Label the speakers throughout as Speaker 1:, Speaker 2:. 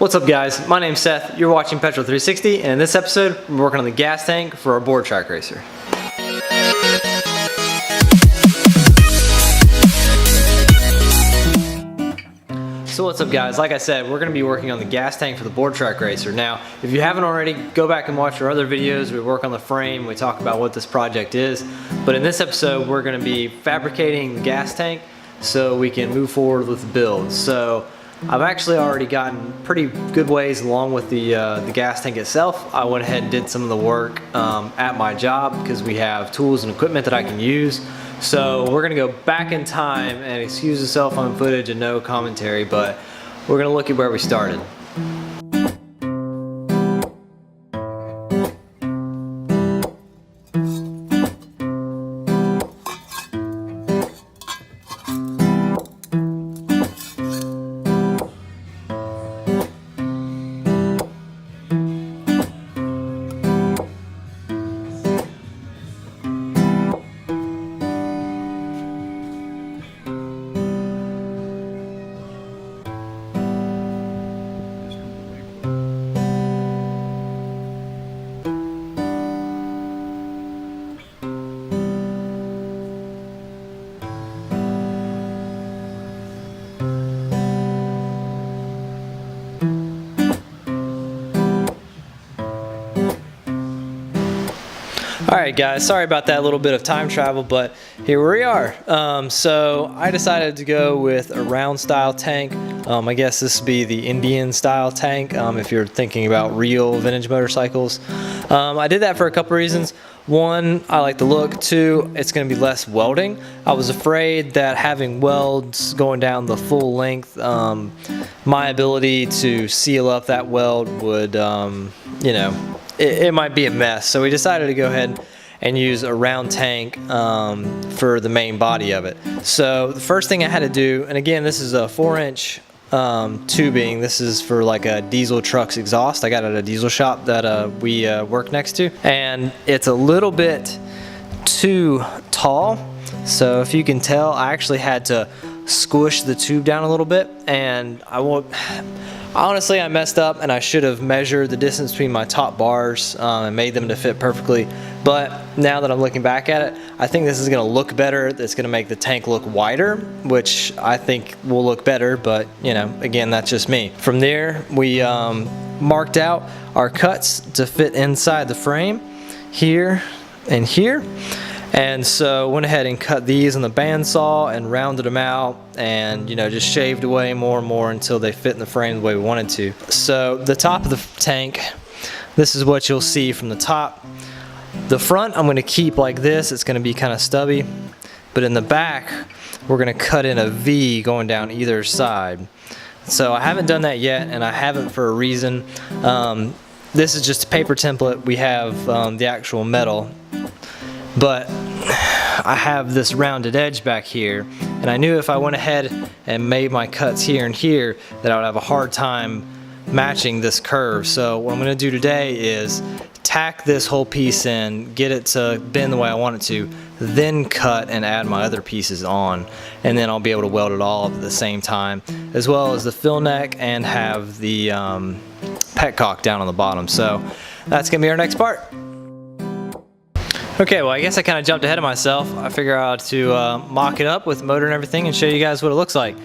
Speaker 1: What's up guys, my name's Seth, you're watching Petrol 360, and in this episode we're working on the gas tank for our board track racer. So what's up guys, like I said, we're going to be working on the gas tank for the board track racer. Now, if you haven't already, go back and watch our other videos. We work on the frame, we talk about what this project is. But in this episode we're going to be fabricating the gas tank so we can move forward with the build. So I've actually already gotten pretty good ways along with the gas tank itself. I went ahead and did some of the work at my job because we have tools and equipment that I can use. So we're gonna go back in time, and excuse the cell phone footage and no commentary, but we're gonna look at where we started. Alright guys, sorry about that little bit of time travel, but here we are. So I decided to go with a round style tank. I guess this would be the Indian style tank if you're thinking about real vintage motorcycles. I did that for a couple reasons. One, I like the look. Two, it's going to be less welding. I was afraid that having welds going down the full length, my ability to seal up that weld would, you know, it might be a mess. So we decided to go ahead and use a round tank for the main body of it. So the first thing I had to do, and again this is a 4-inch tubing. This is for like a diesel truck's exhaust. I got it at a diesel shop that we work next to, and it's a little bit too tall. So if you can tell, I actually had to squish the tube down a little bit, and honestly I messed up, and I should have measured the distance between my top bars and made them to fit perfectly. But now that I'm looking back at it, I think this is going to look better. It's going to make the tank look wider, which I think will look better, but you know, again, that's just me. From there, we marked out our cuts to fit inside the frame here and here. And so went ahead and cut these on the bandsaw and rounded them out, and you know, just shaved away more and more until they fit in the frame the way we wanted to. So the top of the tank, this is what you'll see from the top. The front I'm going to keep like this. It's going to be kind of stubby, but in the back we're going to cut in a V going down either side. So I haven't done that yet, and I haven't for a reason. This is just a paper template. We have the actual metal, but I have this rounded edge back here, and I knew if I went ahead and made my cuts here and here that I would have a hard time matching this curve. So what I'm going to do today is tack this whole piece in, get it to bend the way I want it to, then cut and add my other pieces on, and then I'll be able to weld it all at the same time, as well as the fill neck, and have the petcock down on the bottom. So that's going to be our next part. Okay, well I guess I kind of jumped ahead of myself. I figured out to mock it up with motor and everything and show you guys what it looks like.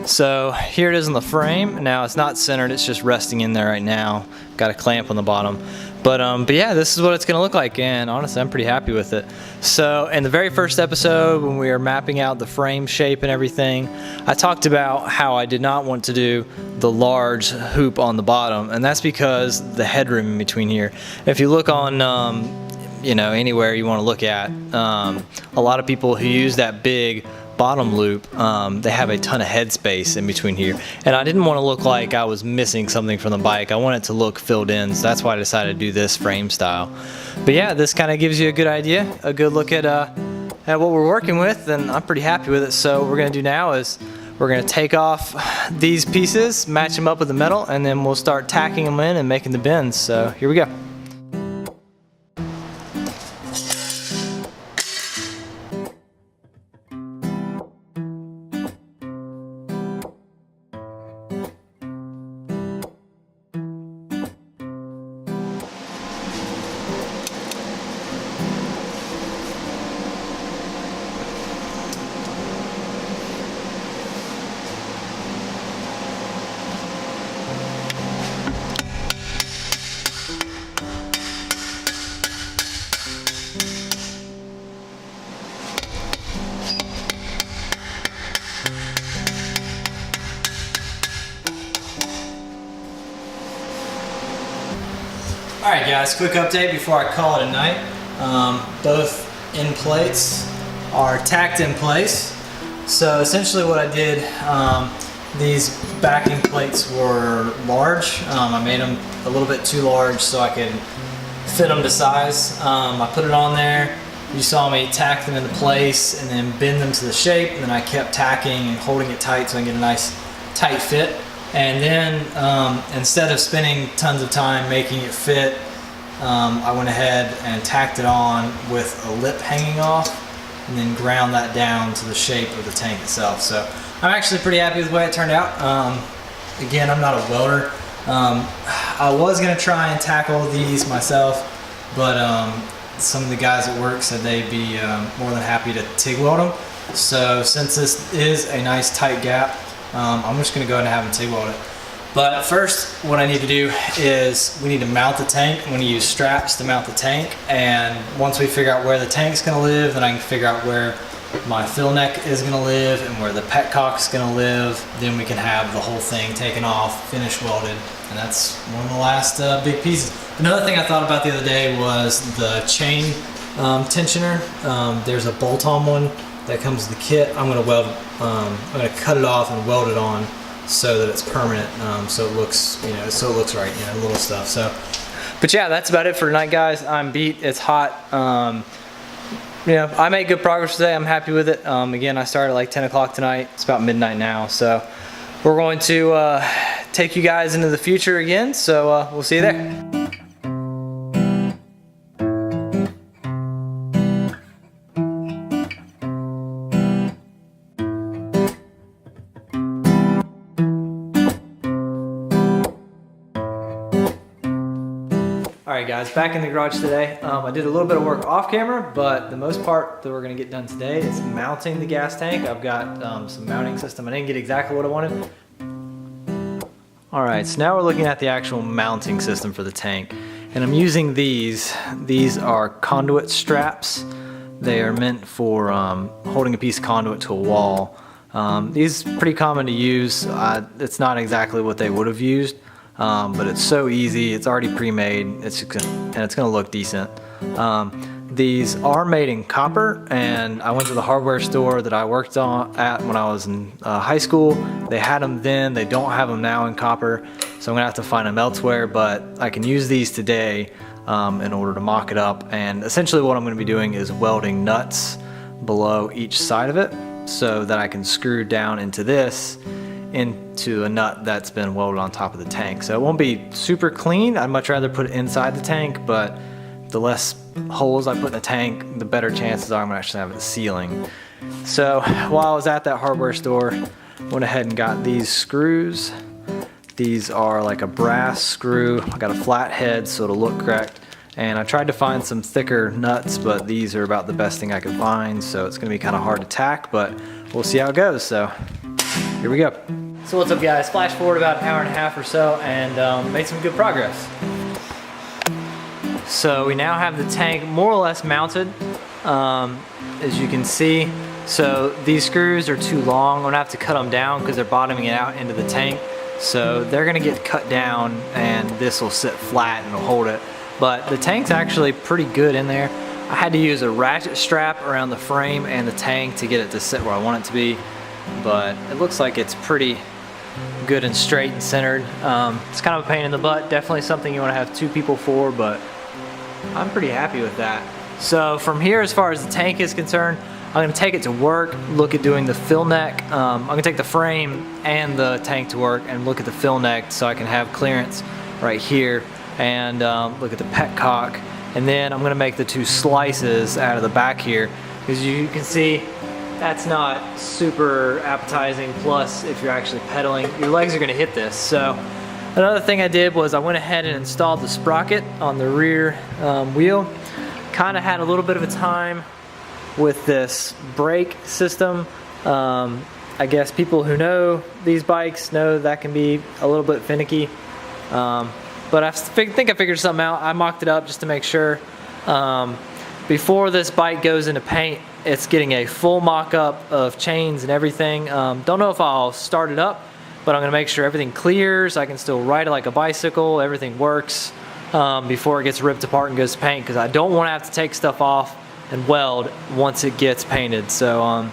Speaker 1: So here it is in the frame. Now it's not centered, it's just resting in there right now. Got a clamp on the bottom. But yeah, this is what it's going to look like, and honestly I'm pretty happy with it. So in the very first episode, when we were mapping out the frame shape and everything, I talked about how I did not want to do the large hoop on the bottom, and that's because the headroom in between here. If you look on you know, anywhere you want to look at, a lot of people who use that big bottom loop, they have a ton of headspace in between here, and I didn't want to look like I was missing something from the bike. I want it to look filled in, so that's why I decided to do this frame style. But yeah, this kind of gives you a good idea, a good look at what we're working with, and I'm pretty happy with it. So what we're going to do now is we're going to take off these pieces, match them up with the metal, and then we'll start tacking them in and making the bends. So here we go. Alright guys, quick update before I call it a night. Both end plates are tacked in place. So essentially what I did, these backing plates were large. I made them a little bit too large so I could fit them to size. I put it on there. You saw me tack them into place and then bend them to the shape, and then I kept tacking and holding it tight so I can get a nice tight fit. And then instead of spending tons of time making it fit, I went ahead and tacked it on with a lip hanging off and then ground that down to the shape of the tank itself. So I'm actually pretty happy with the way it turned out. Again, I'm not a welder. I was gonna try and tackle these myself, but some of the guys at work said they'd be more than happy to TIG weld them. So since this is a nice tight gap, I'm just gonna go ahead and have them TIG weld it. But first, what I need to do is we need to mount the tank. I'm gonna use straps to mount the tank, and once we figure out where the tank's gonna live, then I can figure out where my fill neck is gonna live and where the petcock's gonna live. Then we can have the whole thing taken off, finished welded, and that's one of the last big pieces. Another thing I thought about the other day was the chain tensioner. There's a bolt-on one that comes with the kit. I'm gonna cut it off and weld it on so that it's permanent, so it looks, so it looks right, little stuff. So, but yeah, that's about it for tonight, guys. I'm beat. It's hot. I made good progress today. I'm happy with it. Again, I started at like 10 o'clock tonight. It's about midnight now, so we're going to take you guys into the future again. So we'll see you there. Alright guys, back in the garage today. I did a little bit of work off camera, but the most part that we're going to get done today is mounting the gas tank. I've got some mounting system. I didn't get exactly what I wanted. Alright, so now we're looking at the actual mounting system for the tank. And I'm using these. These are conduit straps. They are meant for holding a piece of conduit to a wall. These are pretty common to use. It's not exactly what they would have used. But it's so easy. It's already pre-made. And it's gonna look decent. These are made in copper, and I went to the hardware store that I worked at when I was in high school. They had them then. They don't have them now in copper, so I'm gonna have to find them elsewhere. But I can use these today in order to mock it up. And essentially, what I'm gonna be doing is welding nuts below each side of it, so that I can screw down into this, into a nut that's been welded on top of the tank. So it won't be super clean. I'd much rather put it inside the tank, but the less holes I put in the tank, the better chances are I'm gonna actually have it sealing. So while I was at that hardware store, went ahead and got these screws. These are like a brass screw. I got a flat head so it'll look correct. And I tried to find some thicker nuts, but these are about the best thing I could find. So it's gonna be kind of hard to tack, but we'll see how it goes. So here we go. So what's up guys, flash forward about an hour and a half or so and made some good progress. So we now have the tank more or less mounted, as you can see. So these screws are too long. I'm gonna have to cut them down because they're bottoming it out into the tank. So they're gonna get cut down and this will sit flat and it'll hold it. But the tank's actually pretty good in there. I had to use a ratchet strap around the frame and the tank to get it to sit where I want it to be. But it looks like it's pretty good and straight and centered. It's kind of a pain in the butt. Definitely something you want to have two people for, but I'm pretty happy with that. So from here, as far as the tank is concerned, I'm going to take it to work, look at doing the fill neck. I'm going to take the frame and the tank to work and look at the fill neck so I can have clearance right here, and look at the petcock. And then I'm going to make the two slices out of the back here, because you can see that's not super appetizing. Plus, if you're actually pedaling, your legs are going to hit this. So another thing I did was I went ahead and installed the sprocket on the rear wheel. Kind of had a little bit of a time with this brake system. I guess people who know these bikes know that can be a little bit finicky. But I think I figured something out. I mocked it up just to make sure. Before this bike goes into paint, it's getting a full mock-up of chains and everything. Don't know if I'll start it up, but I'm gonna make sure everything clears. I can still ride it like a bicycle, everything works. before it gets ripped apart and goes to paint, because I don't want to have to take stuff off and weld once it gets painted. So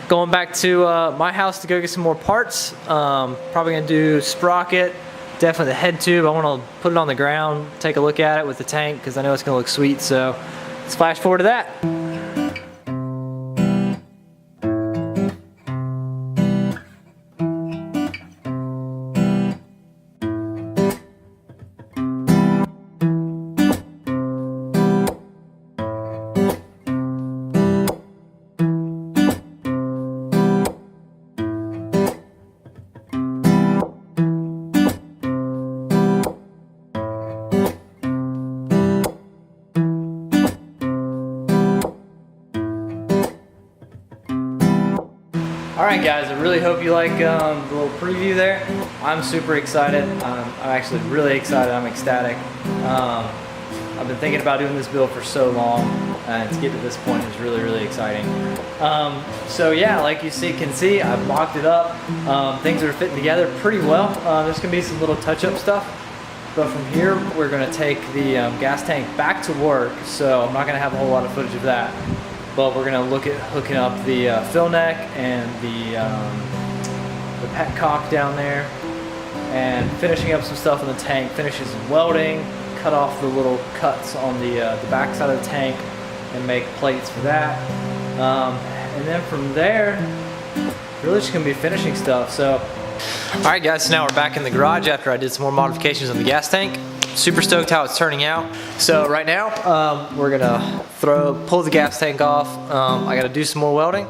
Speaker 1: going back to my house to go get some more parts. Probably gonna do sprocket, definitely the head tube. I want to put it on the ground, take a look at it with the tank, because I know it's gonna look sweet. So let's flash forward to that. Alright guys, I really hope you like the little preview there. I'm super excited. I'm actually really excited. I'm ecstatic. I've been thinking about doing this build for so long, and to get to this point is really, really exciting. So yeah, like you can see, I've mocked it up. Things are fitting together pretty well. There's going to be some little touch-up stuff. But from here, we're going to take the gas tank back to work, so I'm not going to have a whole lot of footage of that. But we're going to look at hooking up the fill neck and the petcock down there, and finishing up some stuff in the tank, finishing some welding, cut off the little cuts on the back side of the tank, and make plates for that. And then from there, really just going to be finishing stuff. So, alright guys, so now we're back in the garage after I did some more modifications on the gas tank. Super stoked how it's turning out. So right now, we're gonna pull the gas tank off. I gotta do some more welding.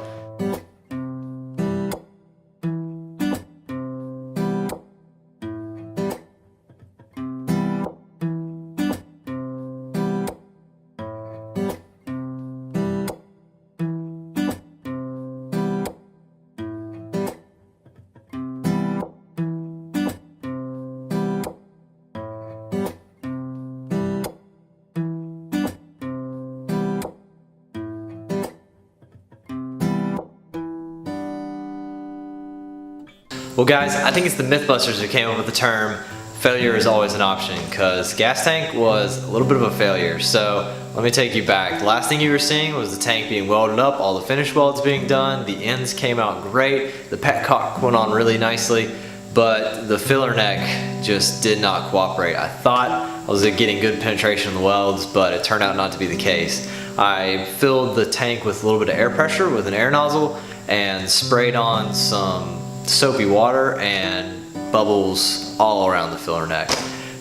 Speaker 1: Well guys, I think it's the Mythbusters who came up with the term failure is always an option, because gas tank was a little bit of a failure. So let me take you back. The last thing you were seeing was the tank being welded up, all the finish welds being done, the ends came out great, the petcock went on really nicely, but the filler neck just did not cooperate. I thought I was getting good penetration on the welds, but it turned out not to be the case. I filled the tank with a little bit of air pressure with an air nozzle and sprayed on some soapy water, and bubbles all around the filler neck.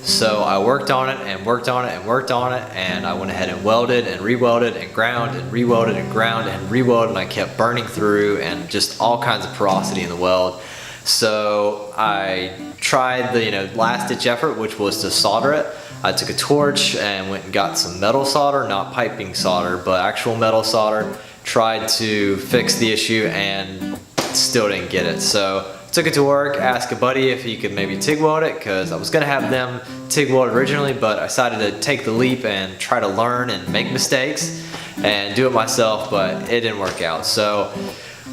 Speaker 1: So I worked on it and worked on it and worked on it, and I went ahead and welded and re-welded and ground and re-welded and ground and re-welded, and I kept burning through and just all kinds of porosity in the weld. So I tried the last ditch effort, which was to solder it. I took a torch and went and got some metal solder, not piping solder, but actual metal solder. Tried to fix the issue and still didn't get it. So took it to work, asked a buddy if he could maybe TIG weld it, because I was gonna have them TIG weld originally, but I decided to take the leap and try to learn and make mistakes and do it myself, but it didn't work out. So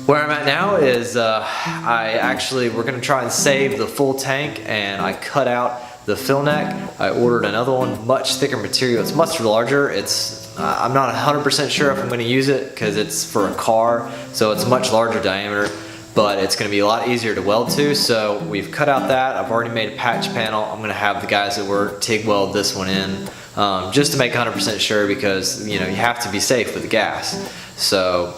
Speaker 1: where I'm at now is we're gonna try and save the full tank, and I cut out the fill neck. I ordered another one, much thicker material. It's much larger. I'm not 100% sure if I'm gonna use it because it's for a car, so it's much larger diameter, but it's going to be a lot easier to weld to. So we've cut out that. I've already made a patch panel. I'm going to have the guys that work TIG weld this one in, just to make 100% sure, because you have to be safe with the gas. So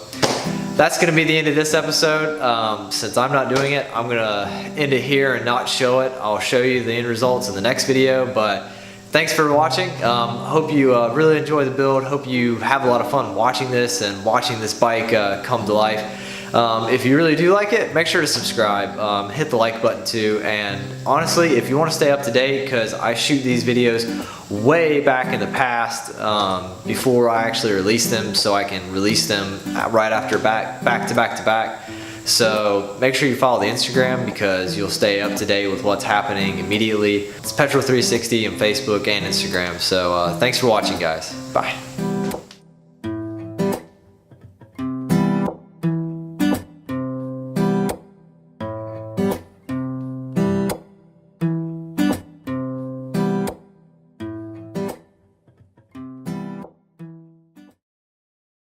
Speaker 1: that's going to be the end of this episode. Since I'm not doing it, I'm going to end it here and not show it. I'll show you the end results in the next video, but thanks for watching. Hope you really enjoy the build. Hope you have a lot of fun watching this and watching this bike come to life. If you really do like it, make sure to subscribe, hit the like button too, and honestly, if you want to stay up to date, because I shoot these videos way back in the past, before I actually release them, so I can release them right after back to back. So make sure you follow the Instagram, because you'll stay up to date with what's happening immediately. It's Petrol 360 on Facebook and Instagram. So thanks for watching, guys. Bye.